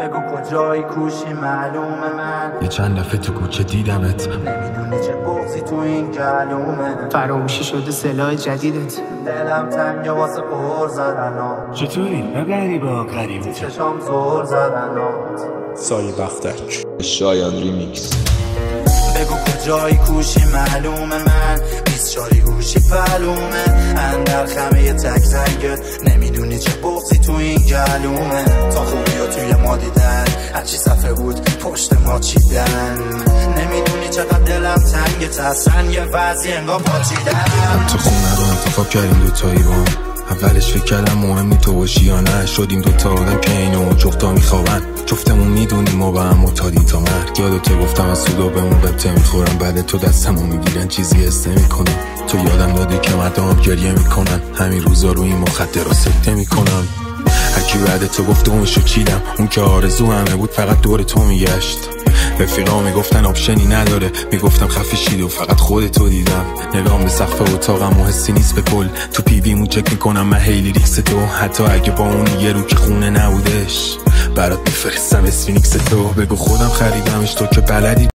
بگو کجایی کوشی معلومه من یه چند دفعه تو کوچه دیدمت، نمیدونی چه بغضی تو این گلومه. فراموشی شده سلاح جدیدت، دلم تنگه واسه قور زدنات. چطوری؟ نه غریبا غریبه چشام زور زدنات. سایه بختک شایان ریمیکس. بگو کجایی کوشی معلومه من 24 گوشی پلومه. اندر خمه تک رنگت نمیدونی چه بغضی تو این گلومه. تا خوبی و توی ما دیدن هرچی صفحه بود پشت ما چیدن. نمیدونی چقدر دلم تنگه تسن یه وضعی انگار پاچیدن. تو خونه رو انتخاب کردیم دوتایی با هم. اولش فکر کردم مهم نی تو باشی یا نه. شدیم دوتا آدم که اینو جفتا میخوابن. جفتمون میدونیم ما با هم معتادیم تا مرگ. یادته گفتم از سودا بهمون قبطه میخورم. بعد تو دستمو میگیرن چیزی حس نمیکنم. تو یادم دادی که مردم گریه میکنن. همین روزا رو این مخدرها سکته میکنم. هرکی بعد تو گفت اونشو چیدم. اون که آرزو همه بود فقط دور تو میگشت. رفیقا میگفتن آپشنی نداره. میگفتم خفه شید و فقط خودتو دیدم. نگام به سقف اتاقم و حسی نیست به کل. تو پیویمون چک میکنم من هیلی ریکس تو. حتی اگه با اون یه رو که خونه نبودش برات میفرستم اسفینیکس تو. بگو خودم خریدمش تو که بلدی